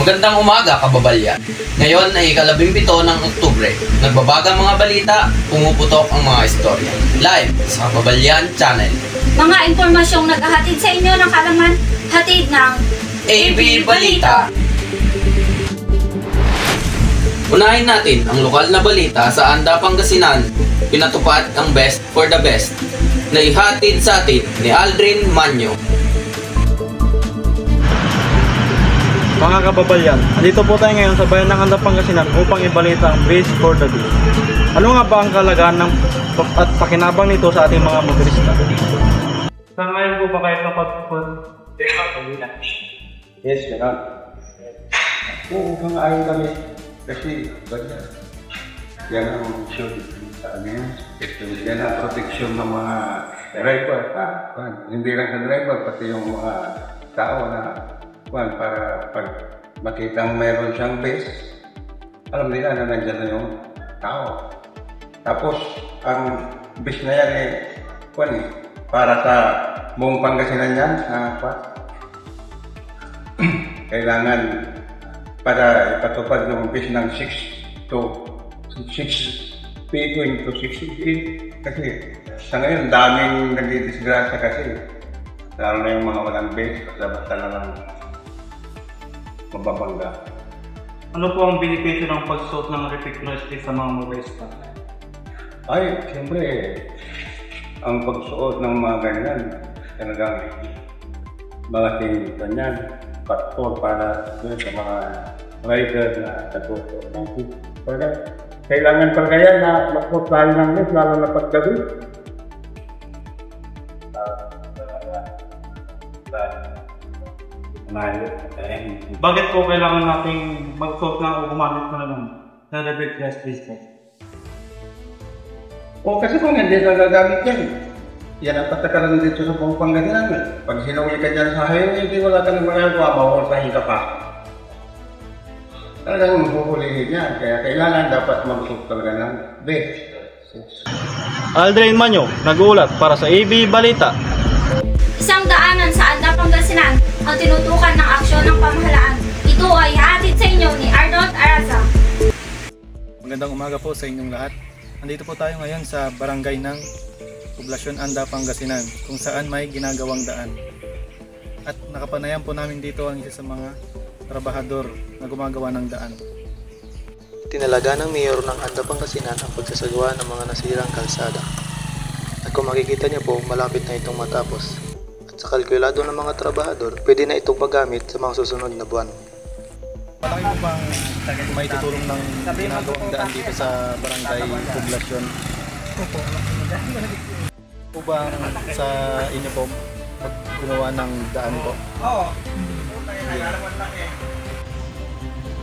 Magandang umaga, kababalyan. Ngayon ay ika-17 ng Oktubre. Nagbabagang mga balita, pumuputok ang mga istorya. Live sa Kababalyan Channel. Mga impormasyong naghahatid sa inyo ng kaalaman, hatid ng AB Balita. Unahin natin ang lokal na balita sa Anda, Pangasinan. Pinatupad ang best for the best na ihatid sa atin ni Aldrin Manyo. Mga kababalyan, andito po tayo ngayon sa bayan ng Anda, Pangasinan upang ibalita ang best for the day. Ano nga ba ang kalagahan ng at pakinabang nito sa ating mga motorista? Sa ngayon po ba kayo nakapag-teka kanina? Yes, gano'n. Oo, ayon kami. Kasi, ganyan. Yan ang show sa amin. Yan ang proteksyon ng mga driver. Hindi lang sa driver, pati yung mga tao na para pag makitang mayroon siyang base, alam nila na nandiyan na yung tao. Tapos, ang base na yan para sa buong Pangasinan yan, kailangan para ipatupad ng base ng 6 p.m. to 6 p.m. Kasi sa ngayon, daming nagdidisgrasya kasi. Lalo na yung mga walang base, basta na lang mababangga. Ano po ang benepisyo ng pagsuot ng reflector stick sa mga motorista? Ay, siyempre, ang pagsuot ng mga ganyan, talagang malaking ganyan, factor para sa mga rider na nagsuot ng stick. Kailangan talaga yan na magsuot tayo ng base, lalo na paggabi. Bakit po kailangan nating magsuot ng o gumamit na lang ng reflector stick? O kasi kung hindi na gagamit yan, yan ang patakaran dito sa buong Pangasinan. Pag sinuli ka dyan sa highway, hindi wala ka ng magagawa, mawawalsahin ka pa. Talagang huhulihin yan, kaya kailangan dapat magsuot talaga ng base. Aldrin Manyo, nag-uulat para sa AB Balita. Isang daanan sa Anda, Pangasinan ang tinutukan ng aksyon ng pamahalaan. Ito ay hatid sa inyo ni Ardot Araza. Magandang umaga po sa inyong lahat. Nandito po tayo ngayon sa barangay ng Poblasyon Anda, Pangasinan kung saan may ginagawang daan. At nakapanayan po namin dito ang isa sa mga trabahador na gumagawa ng daan. Tinalaga ng mayor ng Anda, Pangasinan ang pagsasagawa ng mga nasirang kalsada. At kung makikita niyo po, malapit na itong matapos. At sa kalkulado ng mga trabahador, pwede na itong paggamit sa mga susunod na buwan. Malaki po bang may tutulong ng ginagawang daan dito sa barangay Poblasyon? Opo. Po ba sa inyo po gumawa ng daan po? Oo.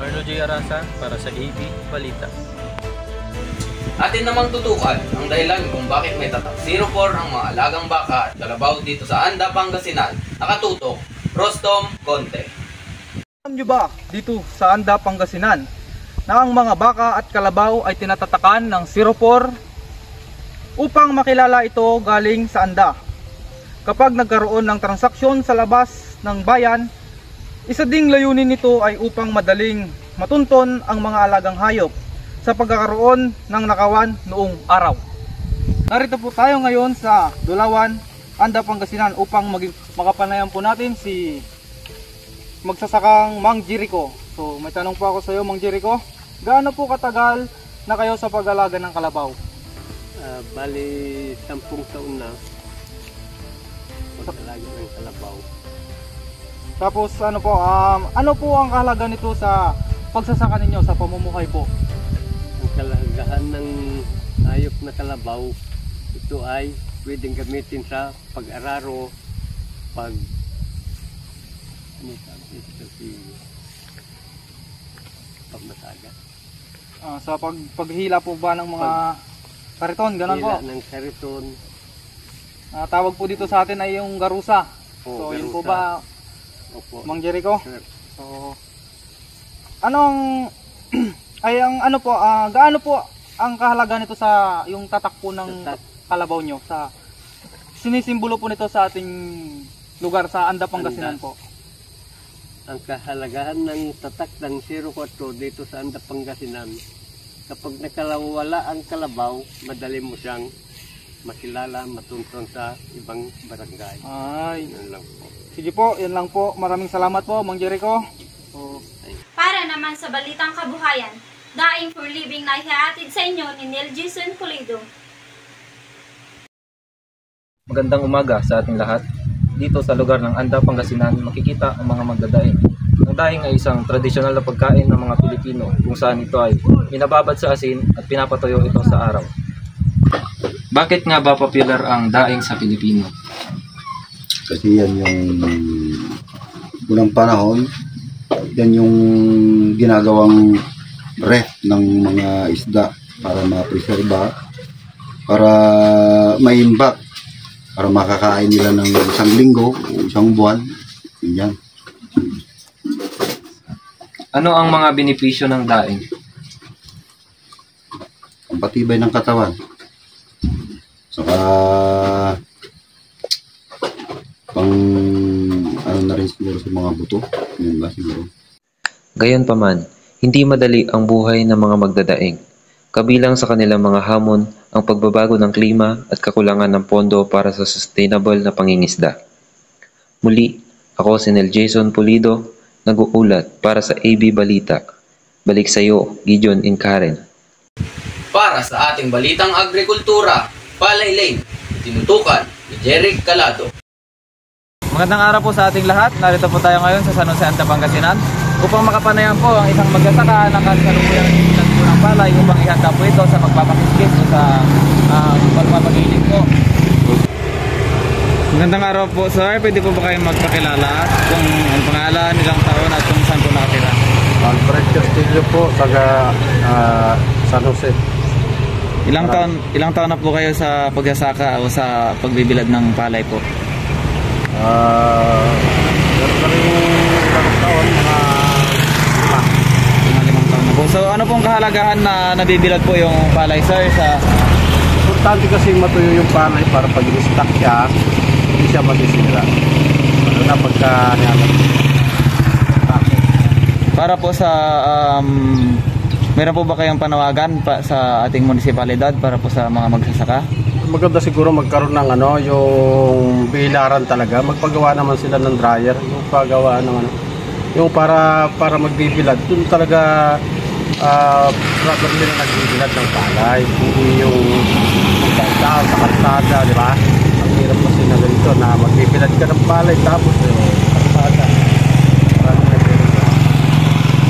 Arlo J. Arasa para sa AB Balita. Atin namang tutukan ang dahilan kung bakit may tatak 04 ang mga alagang baka at kalabaw dito sa Anda, Pangasinan. Nakatutok, Rostom Conte. Alam nyo ba dito sa Anda, Pangasinan na ang mga baka at kalabaw ay tinatatakan ng 04 upang makilala ito galing sa Anda. Kapag nagkaroon ng transaksyon sa labas ng bayan, isa ding layunin nito ay upang madaling matunton ang mga alagang hayop sa pagkakaroon ng nakawan noong araw. Narito po tayo ngayon sa Dulawan, Anda, Pangasinan upang makapanayan po natin si magsasakang Mang Jericho. So may tanong po ako sa iyo, Mang Jericho. Gaano po katagal na kayo sa pag-alaga ng kalabaw? Bali 10 taon na pag-alaga ng kalabaw. Tapos ano po ang kahalaga nito sa pagsasaka ninyo sa pamumuhay po? Ang kalagahan ng hayop na kalabaw, ito ay pwedeng gamitin sa pag-araro, pagmasaga. Sa paghila po ba ng mga kariton, ganun po? Hila ng kariton. Tawag po dito sa atin ay yung garusa. So garusa. yun po ba, Opo. Mang Jericho? Sure. So gaano po ang kahalaga nito sa yung tatak po ng kalabaw nyo? Sa sinisimbolo po nito sa ating lugar sa Anda, Pangasinan po. ang kahalagahan ng tatak ng 04 dito sa Anda, Pangasinan. Kapag nakalawala ang kalabaw, madali mo siyang makilala, matuntun sa ibang barangay. Ay, Yan lang po. sige po, yan lang po. Maraming salamat po, Mang Jericho. Para naman sa Balitang Kabuhayan, Daing for Living na ihahatid sa inyo ni Neil Jason Pulido. Magandang umaga sa ating lahat. Dito sa lugar ng Anda, Pangasinan, makikita ang mga magdadaing. Ang daing ay isang tradisyonal na pagkain ng mga Pilipino kung saan ito ay binababad sa asin at pinapatuyo ito sa araw. Bakit nga ba popular ang daing sa Pilipino? Kasi yan yung unang panahon, yan yung ginagawang ref ng mga isda para ma-preserba, para ma-imbak, para makakain nila ng isang linggo o isang buwan. Yan. Ano ang mga benepisyo ng daing? Ang patibay ng katawan. Saka pang ano na rin siguro sa mga buto. Yun ba siguro? Gayunpaman, hindi madali ang buhay ng mga magdadaing. Kabilang sa kanilang mga hamon ang pagbabago ng klima at kakulangan ng pondo para sa sustainable na pangingisda. Muli, ako si Neil Jason Pulido, nag-uulat para sa AB Balita. Balik sa iyo, Gideon Incaren. Para sa ating balitang agrikultura, Palay Lane, tinutukan ni Jeric Calado. Magandang araw po sa ating lahat. Narito po tayo ngayon sa San Jose, Anda, Pangasinan upang makapanayan po ang isang magsasaka na kasalukuyan ng palay upang ihanda po ito sa magpapakiskis o sa pagpapagiling po. Magandang araw po, sir. Pwede po ba kayong magpakilala kung ang pangalan, ilang taon at kung saan po nakatira? Alfred Castillo po, taga San Jose. Ilang taon na po kayo sa pagsasaka o sa pagbibilad ng palay po? Meron na rin ilang taon, mga 5 taon na po. So ano pong kahalagahan na nabibilad po yung palay, sir? importante kasi matuyo yung palay para pag i-stock siya, hindi siya masisira. Ano na pagka para po sa meron po ba kayong panawagan sa ating munisipalidad para po sa mga magsasaka? maganda siguro magkaroon ng yung bilaran talaga. Magpagawa naman sila ng dryer, yung pagawa ng yung para magbibilad. Doon talaga proper nila nagbibilad ng palay. Hindi yung magdaan sa kalsada, di ba? Ang hirap kasi na ganito na magbibilad ka ng palay tapos kalsada.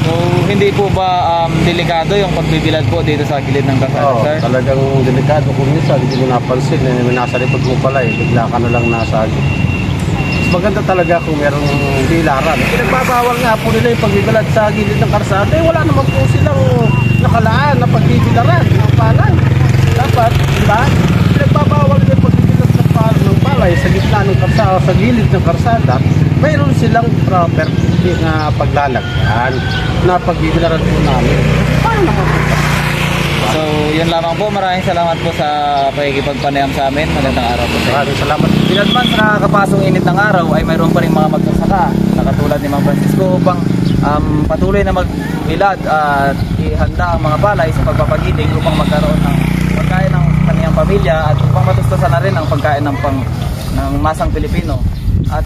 So hindi po ba delikado yung pagbibilad po dito sa gilid ng kalsada, sir? Talagang delikado kung minsan hindi mo napansin nasa likod mo pala bigla ka na lang nasa mas maganda talaga kung merong bilaran. Pinagbabawal nga po nila yung pagbibilad sa gilid ng kalsada, wala naman po silang nakalaan na pagbibilaran ng palay. Dapat, diba? Pinagbabawal nila yung pagbibilad ng palay sa gitna ng kalsada, sa gilid ng kalsada, mayroon silang proper na paglalagyan na pagbibilaran po namin. Paano naman po? So, yun lamang po. Maraming salamat po sa pakikipagpanayam sa amin. Magandang araw po. Maraming salamat. Pinadman sa nakakapasong init ng araw ay mayroon pa rin mga magsasaka na katulad ni Mang Francisco upang patuloy na magbilad at ihanda ang mga palay sa pagpapagiting upang magkaroon ng pagkain ng kaniyang pamilya at upang matustusan na rin ang pagkain ng masang Pilipino. At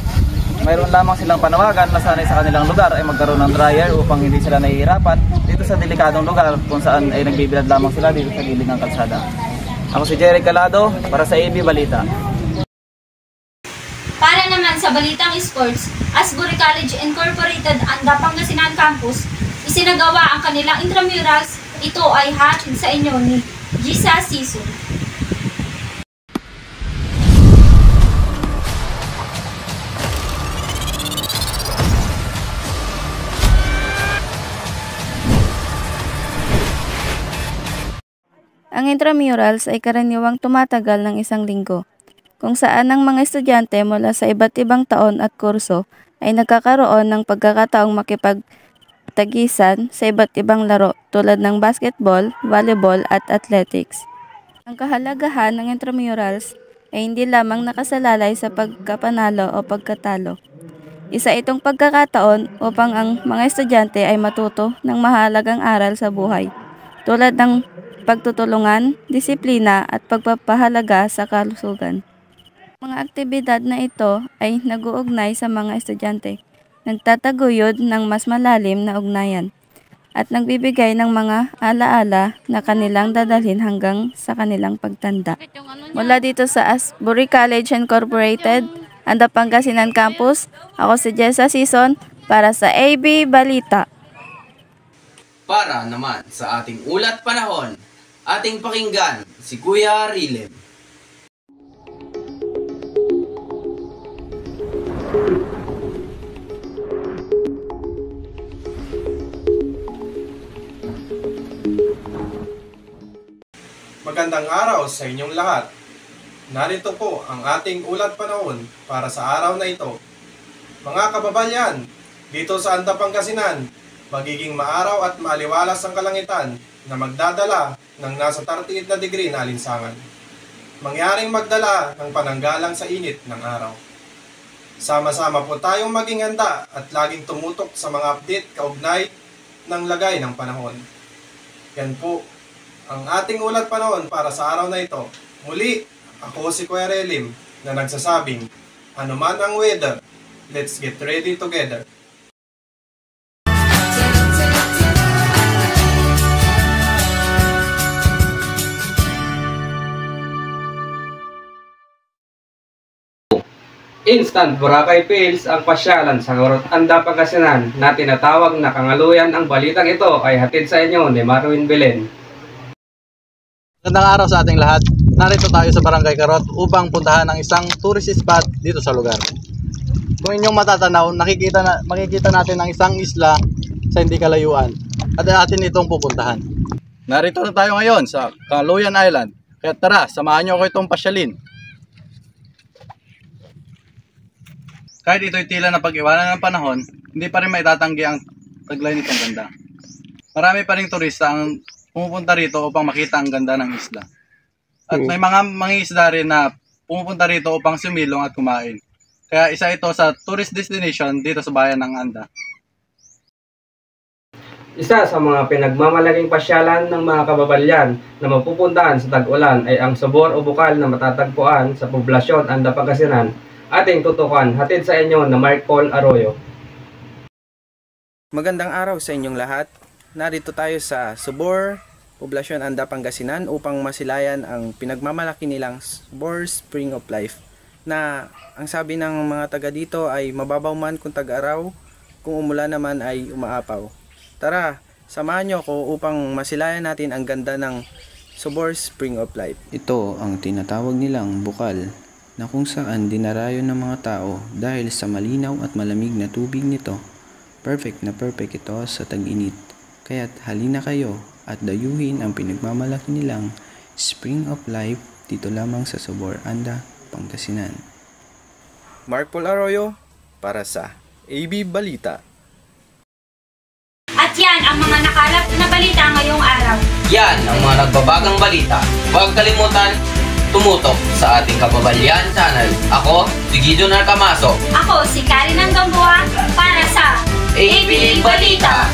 mayroon lamang silang panawagan na sanay sa kanilang lugar ay magkaroon ng dryer upang hindi sila nahihirapan dito sa delikadong lugar kung saan ay nagbibilad lamang sila dito sa gilid ng kalsada. Ako si Jeric Calado para sa AB Balita. Para naman sa Balitang Sports, Asbury College Incorporated Anda, Pangasinan Campus, isinagawa ang kanilang intramurals. Ito ay hatid sa inyo ni Gisa Sisun. Ang intramurals ay karaniwang tumatagal ng 1 linggo, kung saan ang mga estudyante mula sa iba't ibang taon at kurso ay nagkakaroon ng pagkakataong makipagtagisan sa iba't ibang laro tulad ng basketball, volleyball at athletics. Ang kahalagahan ng intramurals ay hindi lamang nakasalalay sa pagkapanalo o pagkatalo. Isa itong pagkakataon upang ang mga estudyante ay matuto ng mahalagang aral sa buhay, tulad ng pagtutulungan, disiplina at pagpapahalaga sa kalusugan. Mga aktibidad na ito ay nag-uugnay sa mga estudyante, nagtataguyod ng mas malalim na ugnayan, at nagbibigay ng mga alaala na kanilang dadalhin hanggang sa kanilang pagtanda. Mula dito sa Asbury College Incorporated, Anda Pangasinan Campus, ako si Jessa Season para sa AB Balita. Para naman sa ating ulat panahon, ating pakinggan si Kuya Rilem. Magandang araw sa inyong lahat. Narito po ang ating ulat panahon para sa araw na ito. Mga kababayan, dito sa Anda Pangasinan, magiging maaraw at maaliwalas ang kalangitan na magdadala ng nasa 38 na degree na alinsangan. Mangyaring magdala ng pananggalang sa init ng araw. Sama-sama po tayong maging handa at laging tumutok sa mga update kaugnay ng lagay ng panahon. Yan po ang ating ulat panahon para sa araw na ito. Muli, ako si Kuya Relim na nagsasabing, ano man ang weather, let's get ready together. Instant Boracay Fails ang pasyalan sa Karot Anda Pangasinan na tinatawag na Kangaluyan. Ang balitang ito ay hatid sa inyo ni Marwin Belen. Magandang araw sa ating lahat. Narito tayo sa Barangay Karot upang puntahan ang isang tourist spot dito sa lugar. Kung inyong matatanaw, makikita natin ang isang isla sa hindi kalayuan at atin itong pupuntahan. Narito na tayo ngayon sa Kangaluyan Island. Kaya tara, samahan niyo ako itong pasyalin. Kahit ito'y tila na pag-iwanan ng panahon, hindi pa rin maitatanggi ang taglay nitong ganda. Marami pa rin turista ang pumupunta rito upang makita ang ganda ng isla. At may mga mangingisda rin na pumupunta rito upang sumilong at kumain. Kaya isa ito sa tourist destination dito sa bayan ng Anda. Isa sa mga pinagmamalaking pasyalan ng mga kababalyan na mapupuntahan sa tag-ulan ay ang Subor o Bukal na matatagpuan sa poblasyon Anda Pangasinan. Ating tutukan, hatid sa inyo na Mark Paul Arroyo. Magandang araw sa inyong lahat. Narito tayo sa Subor, poblasyon Anda Pangasinan upang masilayan ang pinagmamalaki nilang Subor Spring of Life na ang sabi ng mga taga dito ay mababaw man kung tag-araw, kung umulan naman ay umaapaw. Tara, samahan niyo ako upang masilayan natin ang ganda ng Subor Spring of Life. Ito ang tinatawag nilang bukal na kung saan dinarayo ng mga tao dahil sa malinaw at malamig na tubig nito. Perfect na perfect ito sa tag-init. Kaya't halina kayo at dayuhin ang pinagmamalaki nilang Spring of Life dito lamang sa Subor, Anda, Pangasinan. Mark Paul Arroyo para sa AB Balita. At yan ang mga nakalap na balita ngayong araw. Yan ang mga nagbabagang balita. Huwag kalimutan tumutok sa ating Kababalyan Channel. Ako, si Gideon Arcamaso. Ako, si Karen Gamboa para sa AB Balita.